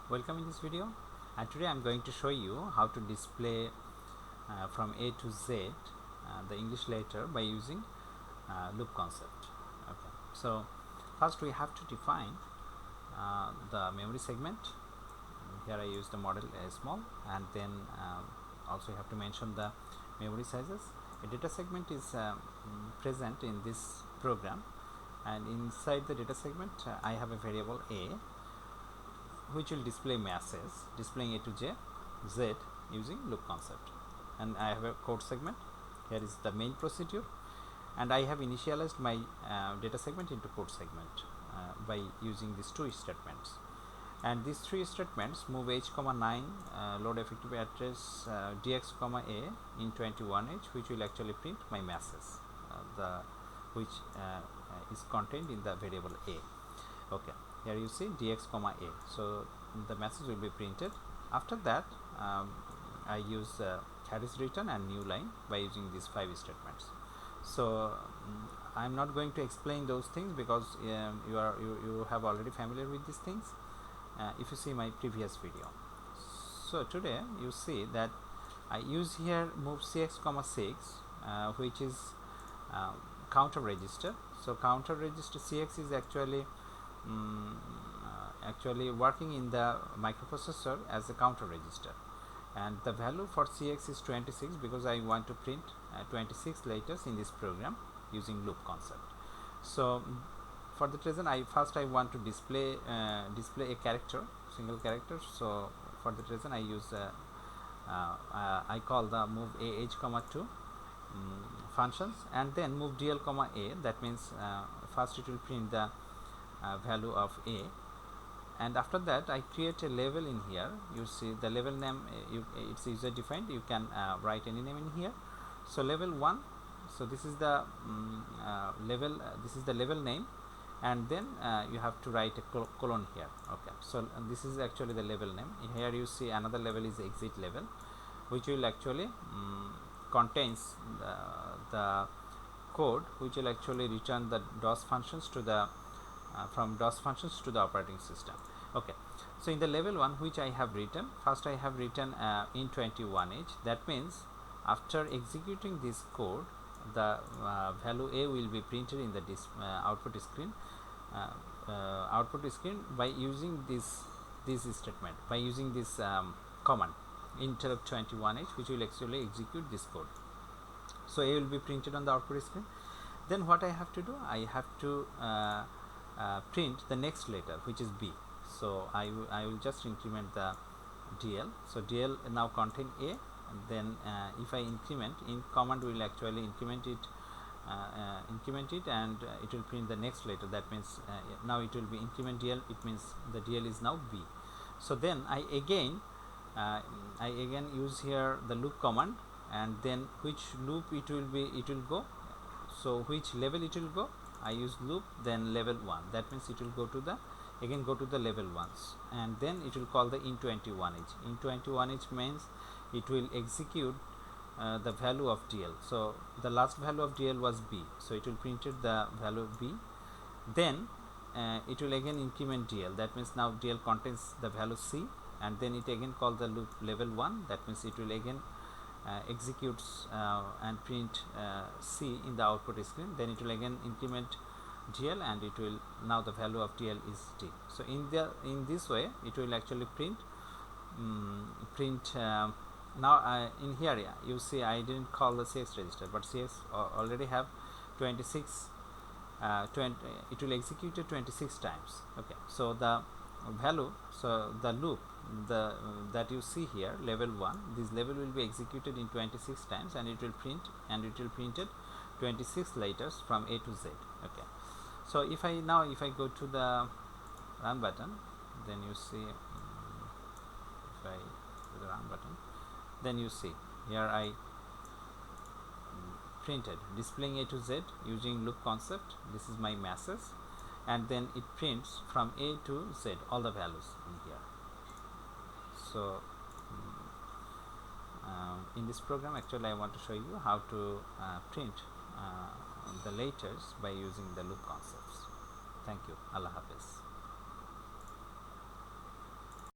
Welcome in this video, and today I'm going to show you how to display from A to Z the English letter by using loop concept. Okay, so first we have to define the memory segment. Here I use the model small, and then also you have to mention the memory sizes. A data segment is present in this program, and inside the data segment I have a variable A which will display masses displaying A to Z using loop concept. And I have a code segment. Here is the main procedure, and I have initialized my data segment into code segment by using these two statements. And these three statements move h, 9, load effective address dx, a in 21h, which will actually print my masses, which is contained in the variable a. Okay, here you see dx, a. So the message will be printed. After that, I use carries return and new line by using these 5 statements. So I'm not going to explain those things because you have already familiar with these things if you see my previous video. So today you see that I use here move cx, 6 which is counter register. So counter register cx is actually working in the microprocessor as a counter register, and the value for cx is 26 because I want to print 26 letters in this program using loop concept. So for that reason I want to display a character, single character. So for that reason I use I call the move ah, 2 functions, and then move dl, a. That means first it will print the value of a, and after that I create a label in here. You see the label name, it's user defined. You can write any name in here. So label 1, so this is the label, this is the label name, and then you have to write a colon here. Okay, so this is actually the label name. Here you see another label is exit label, which will actually contains the code which will actually return the DOS functions to the from DOS functions to the operating system. Okay, so in the level 1 which I have written, first I have written in 21h. That means after executing this code, the value a will be printed in the output screen by using this statement, by using this command interrupt 21h, which will actually execute this code. So a will be printed on the output screen. Then what I have to do, I have to print the next letter, which is b. So I will just increment the dl. So dl now contain a, and then if I increment, in command will actually increment it and it will print the next letter. That means now it will be increment dl, it means the dl is now b. So then I again use here the loop command, and then which loop it will go. So which level it will go, I use loop, then level 1. That means it will go to the level 1s, and then it will call the in 21h. In 21h means it will execute the value of dl. So the last value of dl was b, so it will printed the value of b. Then it will again increment dl. That means now dl contains the value c, and then it again call the loop level 1. That means it will again executes and print c in the output screen. Then it will again increment dl, and it will now the value of dl is d. So in this way it will actually print now in here you see I didn't call the cx register, but cx already have 26 it will execute it 26 times. Okay, so the value, so the loop that you see here, level 1, this level will be executed in 26 times, and it will print, and it will printed 26 letters from a to z. Okay, so if I go to the run button, then you see if I do the run button, then you see here I printed displaying a to z using loop concept. This is my masses, and then it prints from a to z all the values in here. So in this program actually I want to show you how to print the letters by using the loop concepts. Thank you. Allah Hafiz.